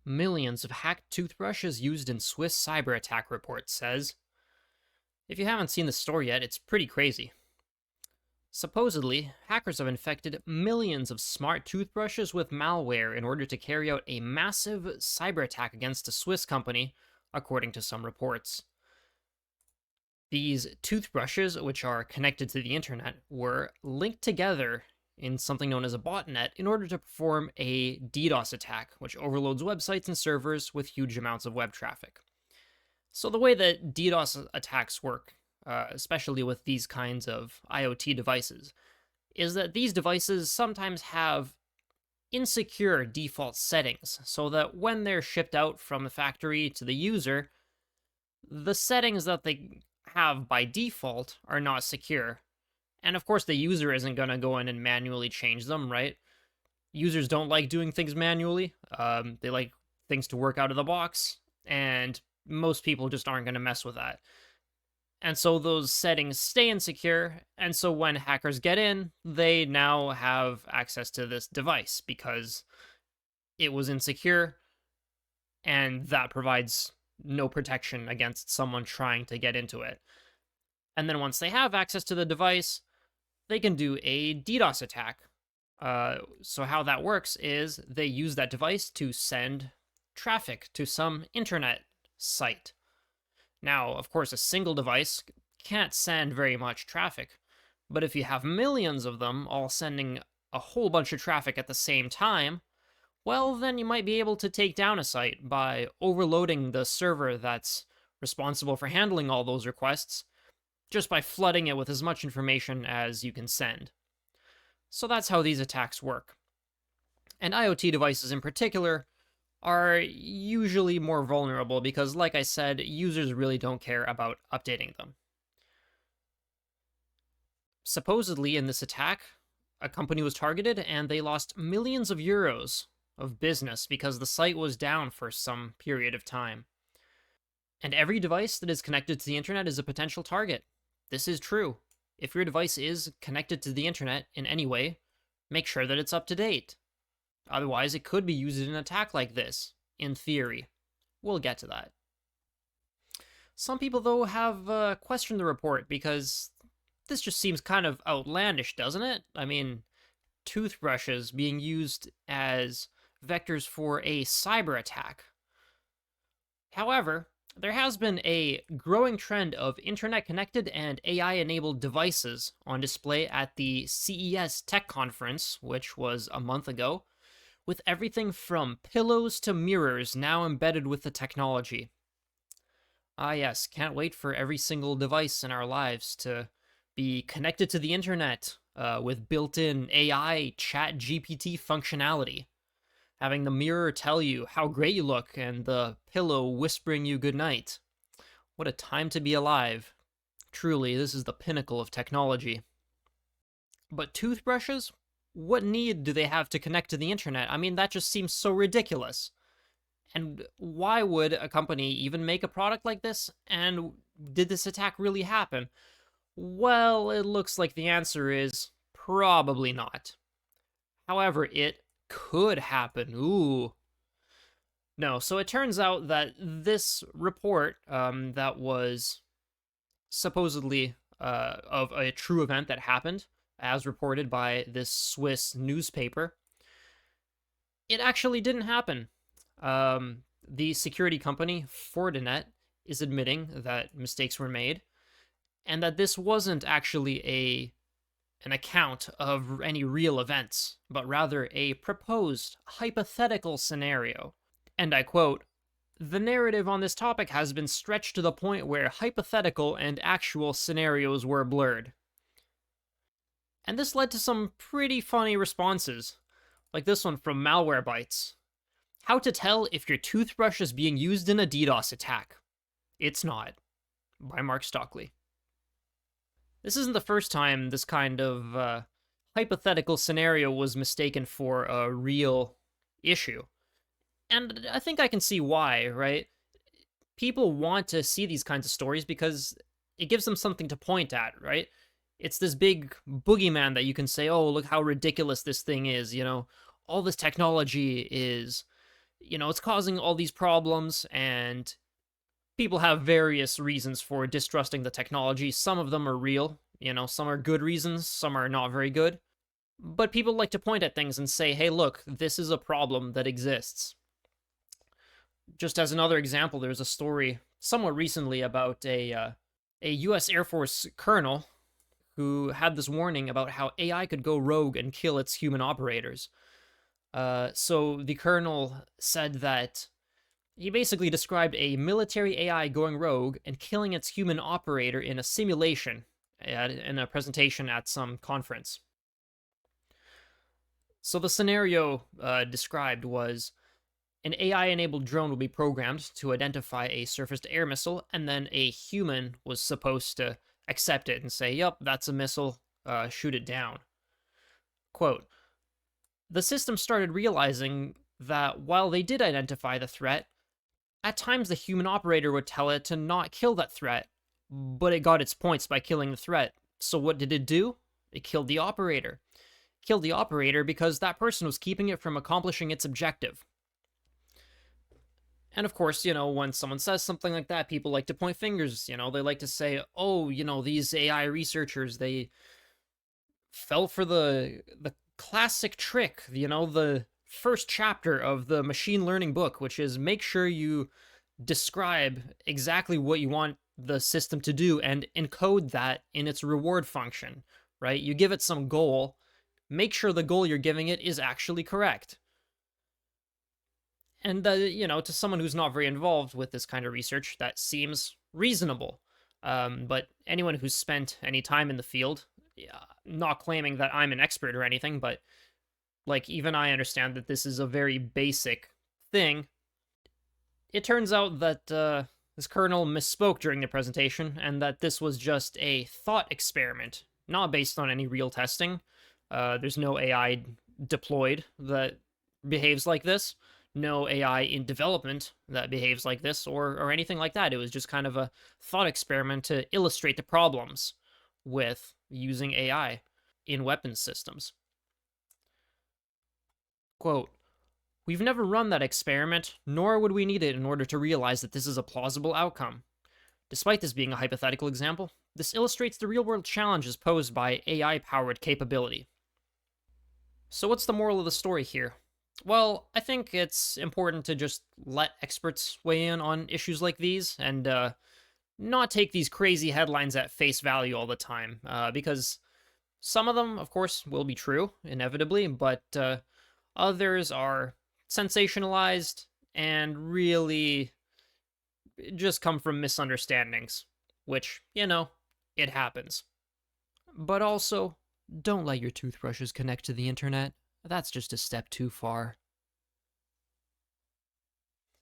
Millions of hacked toothbrushes used in Swiss cyber attack report says. If you haven't seen the story yet, it's pretty crazy. Supposedly, hackers have infected millions of smart toothbrushes with malware in order to carry out a massive cyber attack against a Swiss company, according to some reports. These toothbrushes, which are connected to the internet, were linked together in something known as a botnet in order to perform a DDoS attack, which overloads websites and servers with huge amounts of web traffic. So the way that DDoS attacks work, especially with these kinds of IoT devices, is that these devices sometimes have insecure default settings, so that when they're shipped out from the factory to the user, the settings that they have by default are not secure. And of course, the user isn't going to go in and manually change them, right? Users don't like doing things manually. They like things to work out of the box, and most people just aren't going to mess with that. And so those settings stay insecure, and so when hackers get in, they now have access to this device because it was insecure, and that provides no protection against someone trying to get into it. And then once they have access to the device, they can do a DDoS attack. So how that works is they use that device to send traffic to some internet site. Now, of course, a single device can't send very much traffic, but if you have millions of them all sending a whole bunch of traffic at the same time, well, then you might be able to take down a site by overloading the server that's responsible for handling all those requests, just by flooding it with as much information as you can send. So that's how these attacks work. And IoT devices in particular are usually more vulnerable because, like I said, users really don't care about updating them. Supposedly, in this attack, a company was targeted and they lost millions of euros of business because the site was down for some period of time. And every device that is connected to the internet is a potential target. This is true. If your device is connected to the internet in any way, make sure that it's up to date. Otherwise, it could be used in an attack like this, in theory. We'll get to that. Some people, though, have questioned the report because this just seems kind of outlandish, doesn't it? I mean, toothbrushes being used as vectors for a cyber attack. However, there has been a growing trend of internet-connected and AI-enabled devices on display at the CES Tech Conference, which was a month ago, with everything from pillows to mirrors now embedded with the technology. Ah yes, can't wait for every single device in our lives to be connected to the internet with built-in AI chat GPT functionality. Having the mirror tell you how great you look and the pillow whispering you goodnight. What a time to be alive. Truly, this is the pinnacle of technology. But toothbrushes? What need do they have to connect to the internet? I mean, that just seems so ridiculous. And why would a company even make a product like this? And did this attack really happen? Well, it looks like the answer is probably not. However, it could happen. Ooh. No, so it turns out that this report that was supposedly of a true event that happened, as reported by this Swiss newspaper, it actually didn't happen. The security company, Fortinet, is admitting that mistakes were made, and that this wasn't actually an account of any real events, but rather a proposed hypothetical scenario. And I quote, "The narrative on this topic has been stretched to the point where hypothetical and actual scenarios were blurred." And this led to some pretty funny responses, like this one from Malwarebytes. How to tell if your toothbrush is being used in a DDoS attack. It's not. By Mark Stockley. This isn't the first time this kind of hypothetical scenario was mistaken for a real issue. And I think I can see why, right? People want to see these kinds of stories because it gives them something to point at, right? It's this big boogeyman that you can say, oh, look how ridiculous this thing is, you know? All this technology is It's causing all these problems, and people have various reasons for distrusting the technology. Some of them are real, some are good reasons, some are not very good. But people like to point at things and say, hey, look, this is a problem that exists. Just as another example, there's a story somewhat recently about a U.S. Air Force colonel who had this warning about how AI could go rogue and kill its human operators. So the colonel said that he basically described a military AI going rogue and killing its human operator in a simulation in a presentation at some conference. So the scenario described was an AI-enabled drone would be programmed to identify a surface-to-air missile, and then a human was supposed to accept it and say, "Yup, that's a missile. Shoot it down." Quote, "The system started realizing that while they did identify the threat, at times the human operator would tell it to not kill that threat, but it got its points by killing the threat. So what did it do? It killed the operator. Killed the operator because that person was keeping it from accomplishing its objective." And of course, when someone says something like that, people like to point fingers. They like to say, oh, these AI researchers, they fell for the classic trick, the first chapter of the machine learning book, which is make sure you describe exactly what you want the system to do and encode that in its reward function, right? You give it some goal, make sure the goal you're giving it is actually correct. And, to someone who's not very involved with this kind of research, that seems reasonable. But anyone who's spent any time in the field, yeah, not claiming that I'm an expert or anything, but like even I understand that this is a very basic thing. It turns out that this colonel misspoke during the presentation, and that this was just a thought experiment, not based on any real testing. There's no AI deployed that behaves like this. No AI in development that behaves like this or anything like that. It was just kind of a thought experiment to illustrate the problems with using AI in weapons systems. Quote, "We've never run that experiment, nor would we need it in order to realize that this is a plausible outcome. Despite this being a hypothetical example, this illustrates the real-world challenges posed by AI-powered capability." So what's the moral of the story here? Well, I think it's important to just let experts weigh in on issues like these and not take these crazy headlines at face value all the time, because some of them, of course, will be true, inevitably, but others are sensationalized and really just come from misunderstandings, which, it happens. But also, don't let your toothbrushes connect to the internet. That's just a step too far.